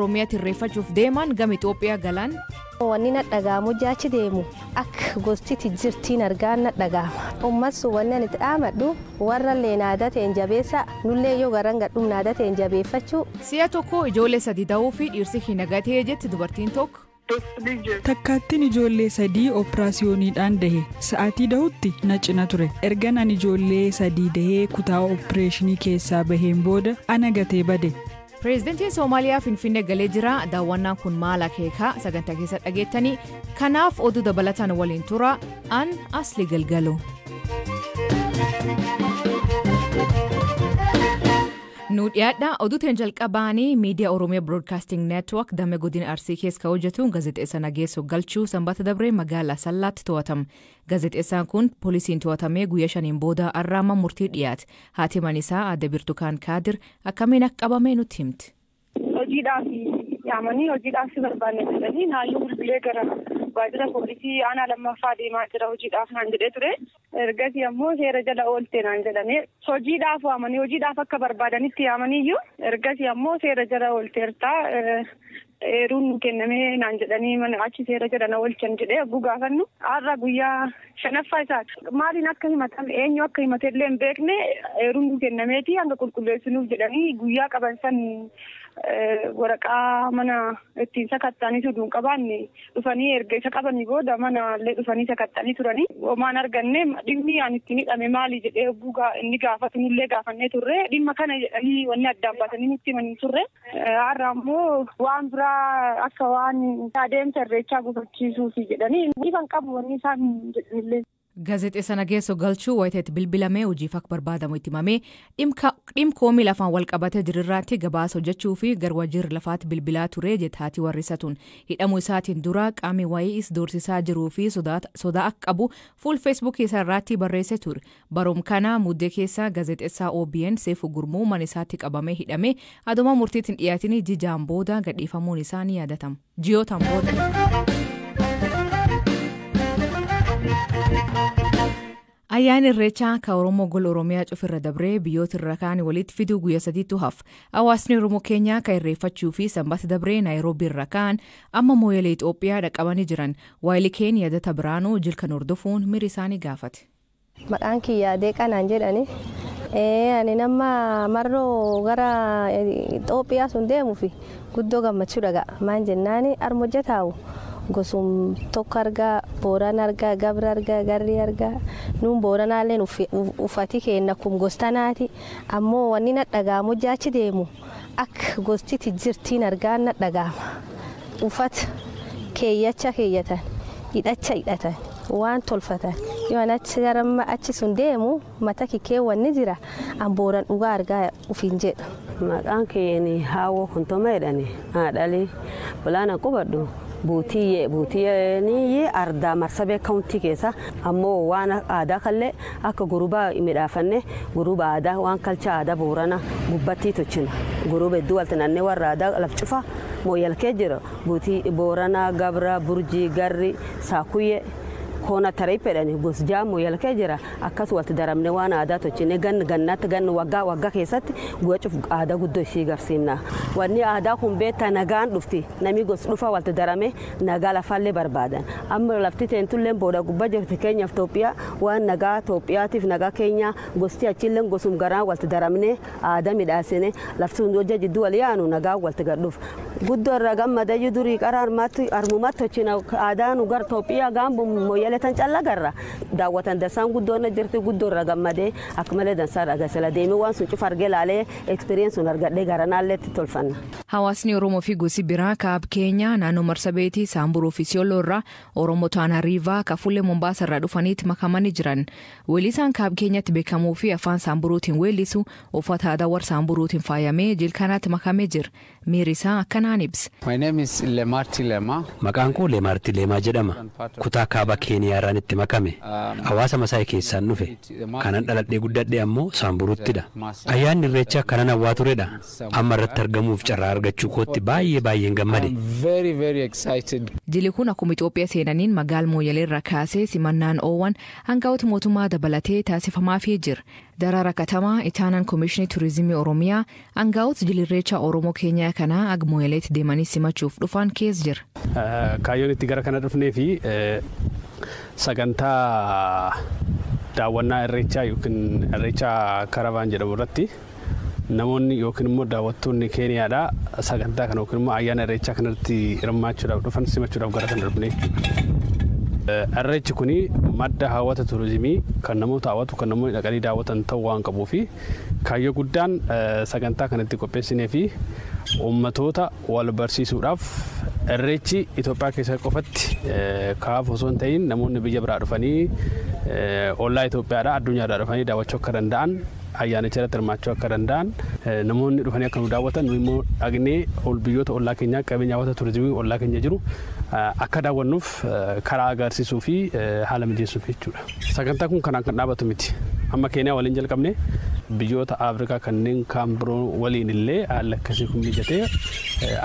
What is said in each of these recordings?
Oromiyaatti irreeffachuuf deeman gama Itoophiyaa galan. Wanni na dhagaamu jaachi deemu akka gostitti jirtiin argaan na dhagaama. Uummatsu wanni ani dhaamadhu warra leenaada ta'een jabeessa nullee yoo garan gadhum naada ta'een jabeeffachuu. Si'a tokko ijoollee 3 ta'uu fi dhirsi hin nagatee jetti dubartiin tokko. Takkaattiin ijoollee 3 operaasiyooniidhaan dahe sa'aatii dahutti na cina ture. Ergan ani ijoollee 3 dahee kutaa opereeshinii keessaa baheen booda ana gatee bade. Pireezidantiin Soomaaliyaa Finfinnee galee jira. Daawwannaan kun maal akeeka sagantaa keessa dhageettanii kanaaf oduu dabalataan waliin tura an Asli Galgaloo. Nu dhiyaadha oduuteen jalqabaanii miidiyaa Oromiyaa Broadcasting Network damee godina Arsii keessa hojjetuun gaazexeessa Nageessoo Galchuu sanbata dabree magaalaa Sallaatti to'atame. Gaazexeessaan kun poolisiin to'atamee guyyaa 5 booda arraama murtii dhiyaate. Haati manaa Aadde Birtukaan Kaadir akkamiin akka qabame nutti himti. Hojiidhaaf yaamanii hojiidhaaf barbaanne jedhanii naannoo bilbilee gara waajjira poolisii aanaa lammaffaa deemaa jira hojiidhaaf naan jedhee ture. Ergasii ammoo seera jala oolte naan jedhanii hojiidhaaf waamanii hojiidhaaf akka barbaadanitti yaamaniyyuu ergasii ammoo seera jala oolteertaa eeruun kennamee naan jedhanii mana achi seera jala na oolchan jedhee ogguu gaafannu har'a guyyaa 5ffaa isaati. Maaliin akka himatame eenyu akka himateellee hin beekne eeruun kennameeti hanga qulqulleessinuuf jedhanii guyyaa qaban san waraqaa mana ittiin sakattanii turuun qabaanne dhufanii erga isa qabanii booda mana illee dhufanii sakattanii turanii homaan arganne dhimmi aan ittiin hidhame maali jedhee inni gaafatu nullee gaafannee turre dhimma kana jedhanii wanni addaan baasanii nutti himanii turre har'a ammoo waan biraa akka waan adeemsa irreechaa gufachiisuufi jedhanii ifan qabu wanni isaan jedhanillee. Gaazexeessa Nageessoo Galchuu wayiteetti bilbilamee hojiif akka barbaadamu itti himamee dhimkoomii lafaan wal qabatee jirirraatti gabaasa hojjechuu fi garwajjirri lafaatti bilbilaa ture jettaati warrisatuun hidhamuu isaatiin dura qaamni wayiis doorsisaa jiruu fi sodaa akka qabu fuul feesbuukii isaarratti barreessee ture. Baroom kana muddee keessa gaazexeessaa OBN Seefuu Gurmuu mana isaatti qabamee hidhamee aduma murtiitiin dhiyaatiin jijaan booda gadhiifamuun isaa ni yaadatama. Jiyootaan booda. Ayyaanni irreechaa ka Oromoo gola Oromiyaa cufirra dabree biyyoota irra kaan walitti fiduu guyyaa 3 hafa. Hawaasni Oromoo keenyaa ka irreeffachuu fi sanbata dabree Naayiroobii irra kaan amma mooyyalee Itoophiyaa dhaqabanii jiran. Waayilii keenya Yaadata Biraanuu jilkan hordofuun miira isaanii gaafate. Maqaan kiyyaa Deeqanaan jedhani. Ani nama marroo gara Itoophiyaa sun deemuufi guddoo gammachuu dhaga'a. Maan jennaani armojja taa'u. Gosum tokko argaa Booran argaa Gabra argaa Garri argaa nuun Booranaalleen uffati keenya kun gostanaati ammoo wanni na dhagaamu jaachi deemu akka gostitti jirtiin argaan na dhagaama uffata keeyyacha keeyyatan hidhacha hidhatan waan tolfatan yoo achi garamma achi sun deemu mata kikee wanni jira an Booran dhugaa argaa ufiin jedha. Maqaan keenya Haawoo Kuntooma jedhani haadhalee bolaana qubadhu. Buutiyee ni ardaa marsabee kauntii keessa ammoo waan aadaa kallee akka gurubaa midhaafanne guruba aadaa waan kalcha aadaa Boorana gubbattii tochina guruba hedduu walta naannee warra aadaa lafcufa mooyyalkee jira buutii Boorana Gabra Burjii Garri Saakuyyee koona tareepedhani gosjaa mooyyalkee jira akkas walta daramne waan aadaa tochine gannaatti waggaa keessatti guwachuuf aadaa guddoo ishii garsiifna wanni aadaa kun beektaa nagaan dhufti namni gos dhufa walta darame nagaa lafaallee barbaadan amma lafti teentulleen booda gubbaa jirti keenyaaf Itoophiyaa waan nagaa Itoophiyaatiif nagaa keenya gosti achilleen gosum garaan walta daramne aadaa midhaasine lafti hojja jidduu wal yaanu nagaa walta gadhuuf guddoo irraa gammadayyuu durii qaraa armumaatti tochina aadaan gar Itoophiyaa gaambu mooyyaleetan calla garra daawwatan dasaan guddoon jirti guddoo irraa gammadee akka malee dansaa dhagasela deemee waan sun cufa argee laalee eksperiyensuun argadhee garanaalleetti tolfanna. Hawaasni Oromoo fi gosi biraa kaab keenya naannoo Marsabeetii Saamburuu fi Siyooloo irraa Oromoo Taanaa Riivaa Kafuullee Mombaasa irraa dhufaniitti makamanii jiran. Weellisaan kaab keenyatti beekamuu fi afaan Saamburuutiin weellisu uffata aadaa warra Saamburuutiin faayamee jilkanaatti makamee jira. Miirri isaa akkanaan ibsa. My name is Lemarti Lema. Maqaan koo Lemarti Lemaa jedhama. Kutaa kaaba Keeniyaa irraan itti makame. Hawaasa Masaayii keessaan dhufe. Kanan dhaladhee guddadhee ammoo Saamburuuttidha. Ayyaanni irreechaa kanan hawwaa turedha. Amma irratti argamuuf carraa argachuu kootti baay'een gammade. Jili kun akkuma Itoophiyaa seenaniin magaal Mooyalee irraa kaasee simannaan oowwan hangafoota mootummaa dabalatee taasifamaafii jira. Daraara Katamaa Itaanan Komishinii Turizimii Oromiyaa hangafoota jilirreecha Oromoo Keenyaa kanaa ag Mooyaleetti deemanii simachuuf dhufan keessa jira. Kaayyoon itti gara kana dhufnee fi sagantaa daawwannaa irreechaa yookiin irreecha karavaan jedhamu irratti namoonni yookiin immoo daawwattoonni Keeniyaadhaa sagantaa kana yookiin immoo ayyaana irreechaa kanatti hirmaachuudhaaf dhufan simachuudhaaf gara kana dhufne. Irreechi kuni madda hawwata turizimii kan namoota hawwatu kan namoonni dhaqanii daawwatan ta'uu waan qabuu fi kaayyoo guddaan sagantaa kanatti qopheessinee fi uummatoota wal barsiisuudhaaf irreechi Itoophiyaa keessa qofatti kaaf osoo hin ta'in namoonni biyya biraa dhufanii ollaa Itoophiyaadhaa addunyaadhaa dhufanii daawwachuu akka danda'an ayyaanicha irratti hirmaachuu akka danda'an namoonni dhufanii akka nu daawwatan nu immoo dhagnee biyyoota ollaa keenyaa qabeenya hawwata turizimii ollaa keenya jiru akka daawwannuuf karaa agarsiisuu fi haala mijeessuuf jechuudha. Sagantaa kun kanaan kan dhaabatu miti. Amma Keeniyaa waliin jalqabne biyyoota Afrikaa kanneen kaan biroo waliin illee haalli akkasii kun mijatee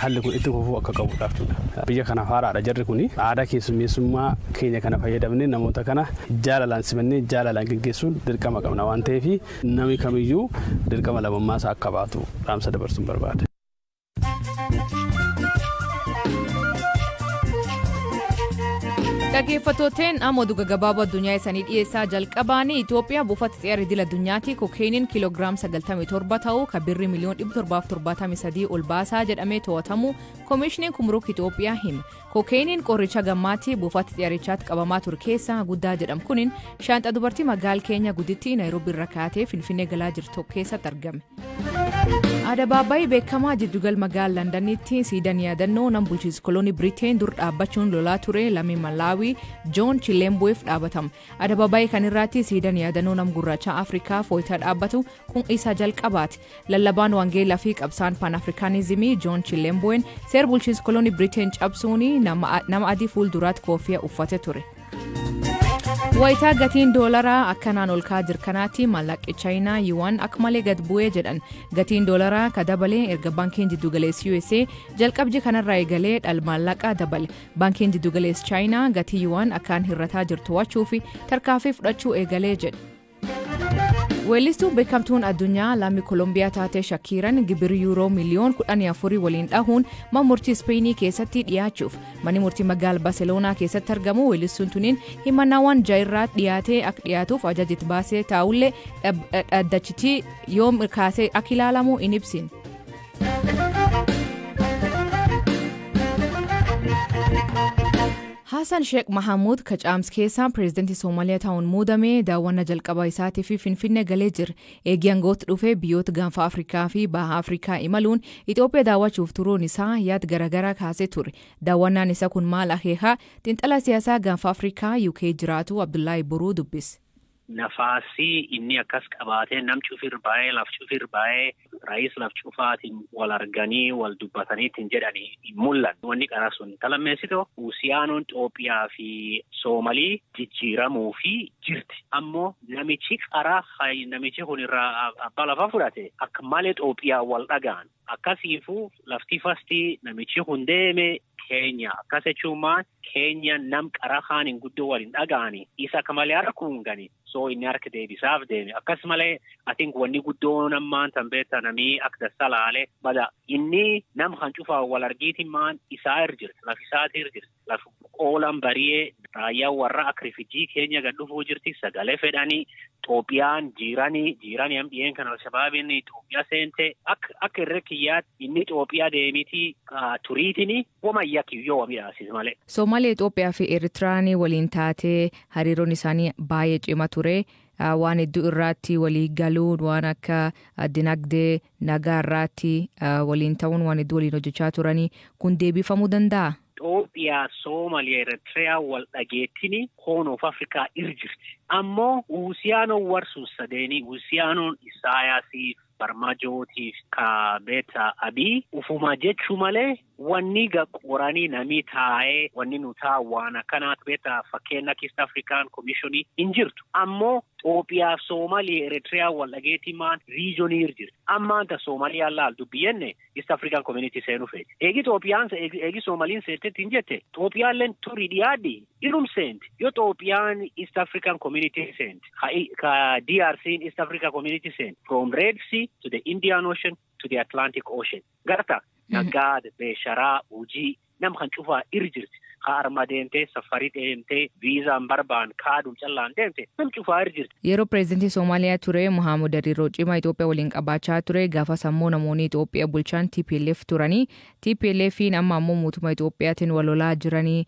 haalli kun itti fufuu akka qabudha jechuudha. Biyya kanaaf haaraadha jarri kun aadaa keessummeessummaa keenya kana fayyadamnee namoota kana jaalalaan simannee jaalalaan gaggeessuun dirqama qabna waan ta'eef namni kamiyyuu dirqama lammummaa isaa akka baatu dhaamsa dabarsuun barbaada. Dhaggeeffattootaan ammoo gabaabaa addunyaa isaanii dhiyeessaa jalqabaanii Itoophiyaa buufata xiyyaara idil addunyaatti kokeeniin kiiloogiraam 97 ta'uu kan birrii miliyoon 773 ol baasaa jedhamee to'atamu Koomishiniin Kumruuk Itoophiyaa hima. Kokeeniin qoricha gammaatti buufata xiyyaarichaatti qabamaa ture keessaa guddaa jedhamu kunin shaanxa dubartii magaal keenya guddittii Naayiroobii irraa kaatee Finfinnee galaa jirtu keessatti argame. Adabaabayii beekamaa jiddugal magaal Londanitti siidaan yaadannoo nam bulchiinsa koloonii Biriteen dur dhaabbachuun lolaa ture lammii Malaawii Joon Chilembu'eef dhaabatama. Adabaabayii kanirratti siidaan yaadannoo nam gurraacha Afrikaa fooyitaa dhaabbatu kun isa jalqabaati. Lallabaan Wangeelaa fi qabsaan Pan-Afrikaanizimii Joon Chilembu'een seera bulchiinsa koloonii Biriteen cabsuun nama adii fuulduraatti koofiyaa uffate ture. Wayitaa gatiin doolaraa akkanaan ol ka'aa jirkanaatti maallaqi chaayinaa yuwaan akka malee gad bu'ee jedhan gatiin doolaraa ka dabalee erga baankiin jiddugaleessi USA jalqabji kanarraa eegalee dhal maallaqaa dabale baankiin jiddugaleessi chaayinaa gatii yuwaan akkaan hirrataa jirtu to'achuu fi tarkaanfii fudhachuu eegalee jedhe. Weellistuun beekamtuun addunyaa lammii Koolombiyaa taatee Shakiiran gibira yuuroo miliyoon 14 waliin dhahuun mana murtii Ispeenii keessatti dhiyaachuuf manni murtii magaala Barseloonaa keessatti argamu weellistuun tuniin himannaawwan jairraatti dhiyaatee akka dhiyaatuuf ajajjitti baasee taa'ullee dhaddachitii yoom kaasee akka ilaalamu hin ibsin. Hassan Sheikh Mahamud kacaams keessaa pireezidantii Soomaaliyaa ta'uun muudamee daawwannaa jalqabaa isaatii fi Finfinnee galee jira. Eegiyaan gootti dhufee biyyoota gaanfa Afrikaa fi baha Afrikaa imaluun Itoophiyaa daawwachuuf turuun isaa yaada garaagaraa kaasee ture. Daawwannaan isaa kun maal akeeka? Xiinxalaa siyaasaa gaanfa Afrikaa UK jiraatu Abdullaahi Boruu dubbise. Nafaasii inni akkas qabaatee nam cufir baay'ee laf cufir baay'ee raayis laf cufaatiin wal arganii wal dubbataniitiin jedhanii mul'an. Wanni qara sun talammeessitoo Usiyaanoon Itoophiyaa fi Soomalii jijjiiramuu fi jirti. Ammoo namichi qara namichi kun irraa abbaa lafa fudhate akka malee Itoophiyaa wal dhagaan. Akkasiifuu lafti fasti namichi kun deeme Keenya akkas jechuun Keenya nam qara haaniin guddoo waliin dhaga'anii isa akka malee harkuunganii soo inni harka deebisaaf deeme akkas malee atiin wanni guddoo nammaan tanbeetta namii akka salaalee bada inni nam kan cufaa wal argiitiin maan isaa irjirti lafisaati irjirti lafa qoolan bari'ee raayyaa warra akka rifijii Keenya gad dhufuu jirti sagalee fedhanii Itoophiyaan jiiranii hamdhiyeen kan Al-Shabaabiin Itoophiyaa seente akka irra kiyyaatti inni Itoophiyaa deemitii turiitiin wamayyaa kiyyoo midhaasiis malee. Soomaaliyaa Itoophiyaa fi Eertiraan waliin taatee hariiroon isaanii baay'ee cima ture. Waan hedduu irratti walii galuun waan akka dinagdee nagaa irratti waliin ta'uun waan hedduu waliin hojjechaa turanii kun deebifamuu danda'a. Itoophiyaa Soomaaliyaa Eertiraa wal dhageettini Hoonoof Afrikaa irjirti. Ammoo Usiyaanoon warsuun sadeenii Usiyaanoon Isaayaasiif Barmajootiif ka beeta abii ufuma jechuu malee wanni qoranii namii taa'ee wanni nu waan akkanaatu beeta fakkeenya East African Commission hin jirtu. Ammoo Itoophiyaa Soomaaliyaa Eritreyaa wal dhageetimaan riijoonii jirti. Ammaan ta Soomaaliyaa laal dubbiyenne East African Community seenu feeti. Eegi Itoophiyaan eegi Soomaliin seetetti hin jette Itoophiyaalleen turii dhiyaadhi irum seenti. Yoo Itoophiyaan East African Community seenti ka DRC East African Community seenti from Red Sea to the Indian Ocean to the Atlantic Ocean. Garta nagaad beesharaa hojii nam kan cufaa jirti. Harma deemtee safarii deemtee viizaan barbaan kaadum callaan deemte nam cufaa jirti. Yeroo pireezidantii Soomaaliyaa ture Mohaammed Ariiroo cimaa Itoophiyaa waliin qabaachaa ture gaafa sammuu namoonni Itoophiyaa bulchaan TPLF turanii TPLF'n amma ammoo mootummaa Itoophiyaatiin wal lolaa jiranii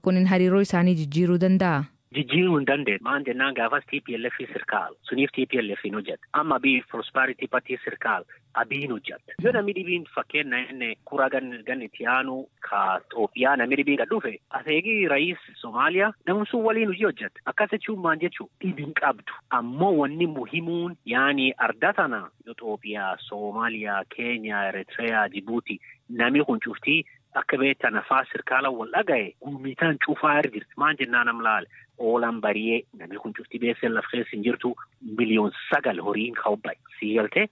kunin hariiroo isaanii jijjiiruu danda'a. Jijjiiruu hin dandeenye. Maan jennaan gaafas TPLF sirkaal suniif TPLF hin hojjeta. Amma bii Prosperity Party sirkaal abiin hojjeta. Yoo namni dhibiin fakkeenya inni kuraa gannitti aanu ka Itoophiyaa namni dhibiin gad dhufe aseegii Ra'iis Soomaaliyaa namni sun waliin hojii hojjeta. Akkas jechuun maan jechuun dhibiin qabdu. Ammoo wanni muhimuun yaani arda tana Itoophiyaa, Soomaaliyaa, Keeniyaa, Eritreyaa, Jibuutii namni kun cuftii akka beektan afaa sirkaala wal dhagaye gumitaan cufaa jirti. Maan jennaan amlaale. Oolan bariyee namni kun cufti beekseen lafkeessa hin jirtu miliyoon 9 horiin kaawwabbay si galte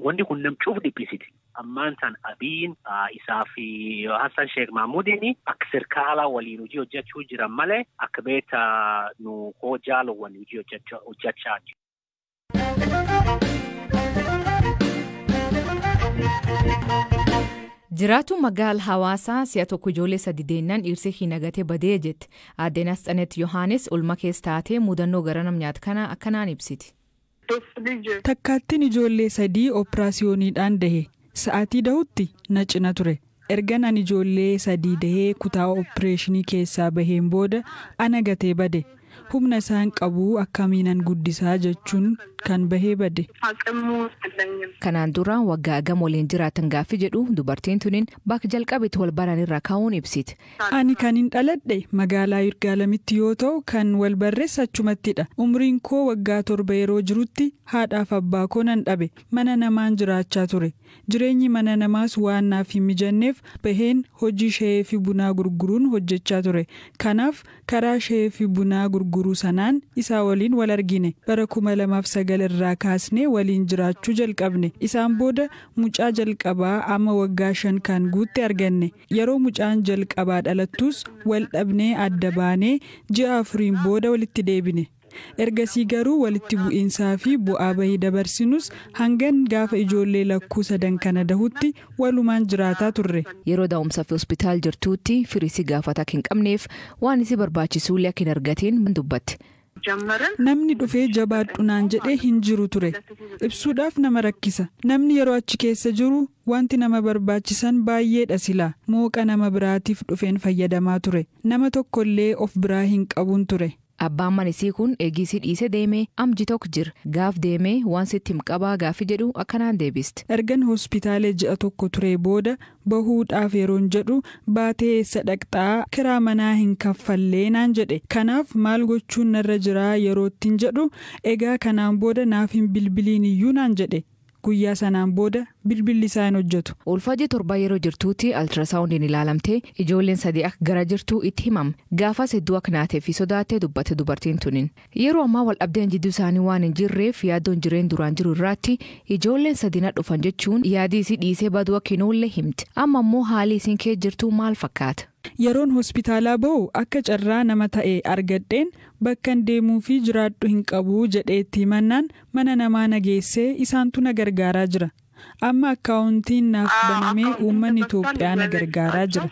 wanti kun nam cuuf dhiphisiti ammaan tan abiin isaa fi Hassan Sheikh Mahmuudini akka sirkaala waliin hojii hojjechuu jiran malee akka beekta nu hojjaalowwan hojii hojjechaa jiru. Jiraatu magaal hawaasaa si'a tokko ijoollee 3 deennaan dhiirsee hin agatee badee jette. Aadde Nasxanet Yohaanis ulma keessa taatee mudannoo gara nam nyaata kana akkanaan ibsiti. Takkaattiin ijoollee 3 operaasiyooniidhaan dahe sa'aatii dahutti na cina ture. Ergan ani ijoollee 3 dahee kutaa opereeshinii keessaa baheen booda ana gatee bade. Humna isaan qabu akkamiinan guddisaa jechuun kan bahee bade. Kanaan dura waggaa agam waliin jiraatan gaaffii jedhu dubartiin tuniin bakka jalqabetti wal baran irraa kaa'uun ibsiti. Ani kan hin dhaladhe magaalaa Yirgaalamitti yoo ta'u kan wal barrees achumattidha. Umriin koo waggaa 7 yeroo jirutti haadhaaf abbaa koo nan dhabe. Mana namaan jiraachaa ture. Jireenyi mana namaas waan naaf hin mijanneef baheen hojii shayii fi bunaa gurguruun hojjechaa ture. Kanaaf karaa shayii fi bunaa gurguruu sanaan isaa waliin wal argine. Bara 2009 irraa kaasnee waliin jiraachuu jalqabne. Isaan booda mucaa jalqabaa amma waggaa 5 kan guutte arganne. Yeroo mucaan jalqabaa dhalattus wal dhabnee adda baanee ji'a 4 booda walitti deebine. Ergasii garuu walitti bu'iinsaa fi bu'aa bahii dabarsinus hangan gaafa ijoollee lakkuu 3 kana dahutti walumaan jiraataa turre. Yeroo daa'umsaa fi hospitaal jirtuutti firii gaafata hin qabneef waan isi barbaachisu akka hin argatiin dubbatte. Namni dhufee jabaadhu naan jedhee hin jiru ture. Ibsuudhaaf nama rakkisa. Namni yeroo achi keessa jiru wanti nama barbaachisan baay'eedha silaa. Mooqa nama biraatiif dhufeen fayyadamaa ture. Nama tokkollee of biraa hin qabuun ture. Abbaan manisii kun eegisii dhiisee deemee amji tokko jira. Gaaf deemee waan sitti himqabaa gaafi jedhu akkanaan deebiste. Ergan hospitaalee ji'a tokko ture booda bahuudhaaf yeroon jedhu baatee eessa dhaqxaa kiraa manaa hin kaffallee naan jedhe. Kanaaf maal gochuun narra jiraa yeroottiin jedhu egaa kanaan booda naaf hin bilbiliin iyyuu naan jedhe. Guyyaa sanaan booda bilbilli isaa hin hojjetu. Ulfaajii 7 yeroo jirtuutti altiraasaawundiin ilaalamtee ijoolleen 3 akka gara jirtuu itti himam. Gaafas hedduu akka naatee fi sodaattee dubbate dubartiin tuniin. Yeroo ammaa wal dhabdeen jidduu isaanii waan hin jirreef yaaddoon jireen duraan jiru irraatti ijoolleen 3 dhufan jechuun yaadii isii dhiisee baduu akka hin oolle himti. Amma immoo haalli isiin kee jirtuu maal fakkaata? Yeroon hospitaalaa bahu akka carraa nama ta'e argadheen bakkan deemuu fi jiraadhu hin qabu jedheetti himannaan mana namaa nageessee isaantu na gargaaraa jira. Amma akkaawuntiin naaf banamee uummanni Itoophiyaa na gargaaraa jira.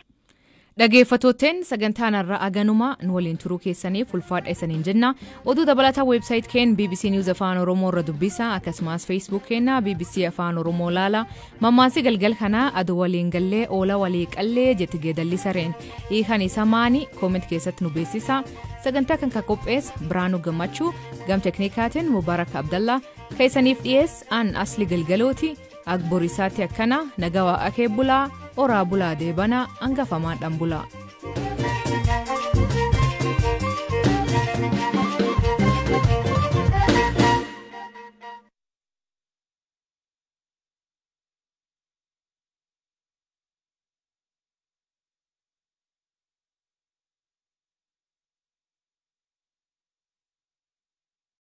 Dhageeffatooteen sagantaan irraa aganumaa nu waliin turuu keessaniif ulfaadha isaniin jenna. Oduu dabalataa weebsaayit keen BBC News Afaan Oromoo irra dubbisa akkasumas Facebook keenna BBC Afaan Oromoo laala. Mammaansi galgal kanaa aduu waliin gallee oola walii qallee jetti geedalli sareen. Hiikan isa maani kooment keessatti nu beeksisa. Sagantaa kan qophees Biraanuu Gammachuu gam teknikaatiin Mubaarak Abdallaa keessaniif dhiyees an asli galgalooti agborisaatti akkana nagaa waaqee bulaa oraa bulaa deebanaa hangafamaan dhan bulaa.